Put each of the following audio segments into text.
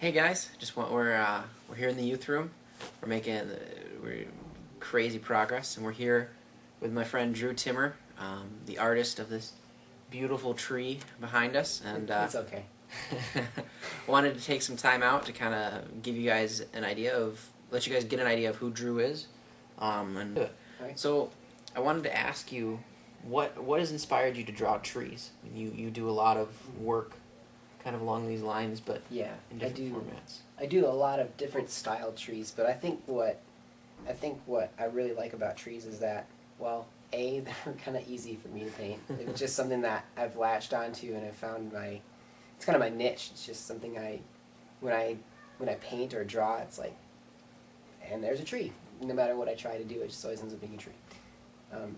Hey guys, we're here in the youth room. We're crazy progress, and we're here with my friend Drew Timmer, the artist of this beautiful tree behind us, and It's okay. wanted to take some time out to kind of give you guys let you guys get an idea of who Drew is, and Right. so I wanted to ask you what has inspired you to draw trees. I mean, you do a lot of work kind of along these lines, but Yeah, in I different do. formats. I do a lot of different style trees, but I think what I really like about trees is that, well, A, they're kind of easy for me to paint. It's just something that I've latched onto, and I found it's kind of my niche. It's just something when I when I paint or draw, it's like, and there's a tree. No matter what I try to do, it just always ends up being a tree.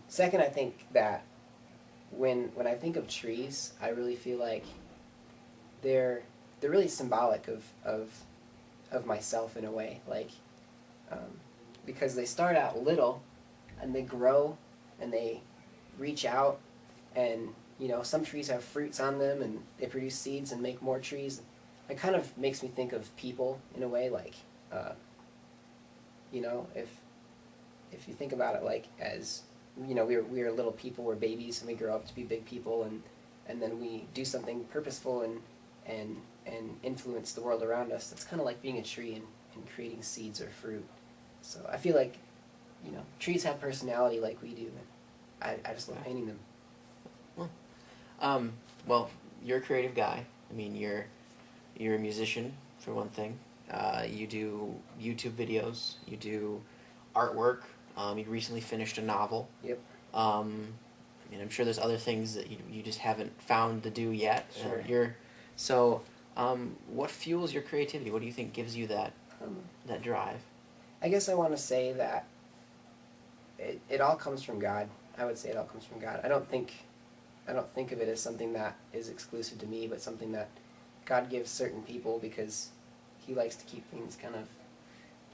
Second, I think that when I think of trees, I really feel like they're they're really symbolic of myself in a way, like, um, because they start out little and they grow and they reach out, and some trees have fruits on them and they produce seeds and make more trees. It kind of makes me think of people in a way, like, uh, if you think about it, like, as we are little people, we're babies, and we grow up to be big people, and then we do something purposeful and influence the world around us. That's kind of like being a tree and creating seeds or fruit. So I feel like trees have personality like we do, and I just love painting them. Well, um, well, you're a creative guy. I mean, you're a musician for one thing. You do YouTube videos. You do artwork. You recently finished a novel. Yep. Um, I mean, I'm sure there's other things that you just haven't found to do yet. Sure. So. What fuels your creativity? What do you think gives you Um, that drive? I guess I want to say that it all comes from God. I would say it all comes from God. I don't think of it as something that is exclusive to me, but something that God gives certain people because He likes to keep things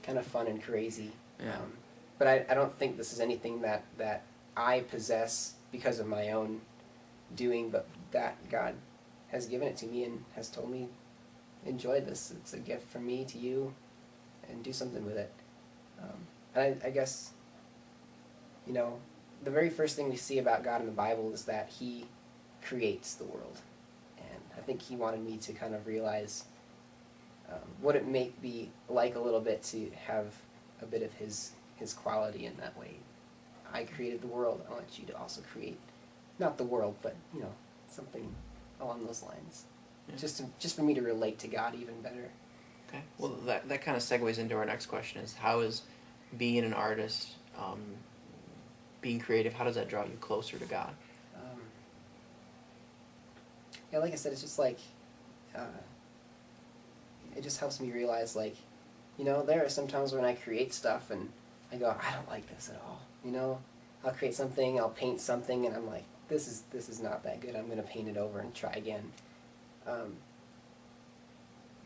kind of fun and crazy. Yeah. But I don't think this is anything that I possess because of my own doing, but that God has given it to me and has told me, enjoy this. It's a gift from me to you, and do something with it. And I guess, the very first thing we see about God in the Bible is that He creates the world. And I think He wanted me to kind of realize what it may be like a little bit to have a bit of His quality in that way. I created the world. I want you to also create, not the world, but something along those lines. Yeah. Just for me to relate to God even better. Okay. Well, that kind of segues into our next question: is how is being an artist, being creative, how does that draw you closer to God? Um, yeah, like I said, it's just like, uh, it just helps me realize, like, there are some times when I create stuff and I go, I don't like this at all. I'll create something, I'll paint something, and I'm like, this is not that good. I'm gonna paint it over and try again. Um,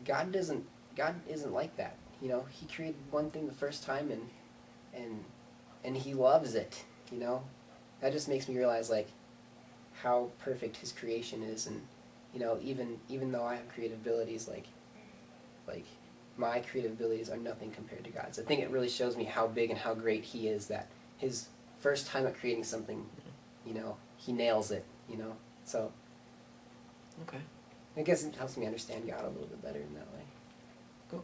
God isn't like that. He created one thing the first time, and He loves it. That just makes me realize, like, how perfect His creation is, and even though I have creative abilities, like my creative abilities are nothing compared to God's. I think it really shows me how big and how great He is, that His first time at creating something, He nails it. So Okay. I guess it helps me understand God a little bit better in that way. Cool.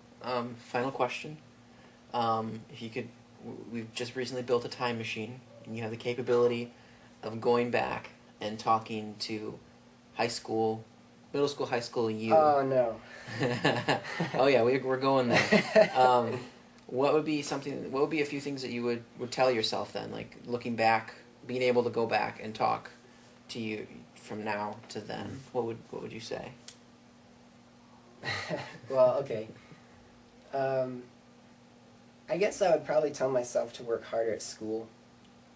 Final question. If you could, we've just recently built a time machine, and you have the capability of going back and talking to high school, middle school, high school you. Oh no. Oh yeah, we're going there. What would be a few things that you would tell yourself then, like looking back, being able to go back and talk to you from now to then? What would you say? Well, okay. I guess I would probably tell myself to work harder at school.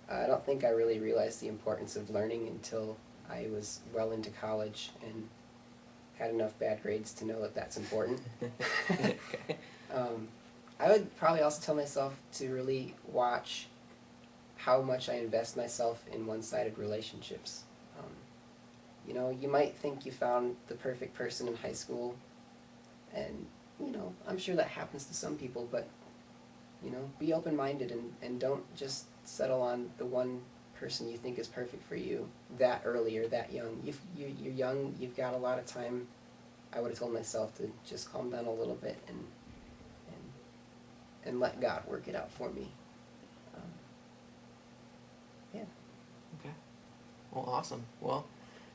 I don't think I really realized the importance of learning until I was well into college and had enough bad grades to know that that's important. Okay. I would probably also tell myself to really watch how much I invest myself in one-sided relationships. You might think you found the perfect person in high school, and you know, I'm sure that happens to some people, but, you know, be open-minded and don't just settle on the one person you think is perfect for you that early or that young. You're young, you've got a lot of time. I would have told myself to just calm down a little bit and let God work it out for me. Yeah. Okay. Well, awesome. Well,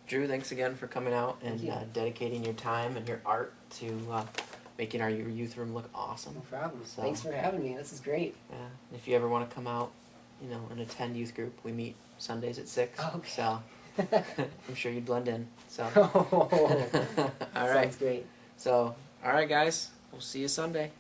Drew, thanks again for coming out and Thank you. dedicating your time and your art to making our youth room look awesome. No problem. So, Thanks for having me. This is great. Yeah. If you ever want to come out, you know, and attend youth group, we meet Sundays at 6. Okay. So I'm sure you'd blend in. So. Oh, All right. sounds great. So, all right, guys. We'll see you Sunday.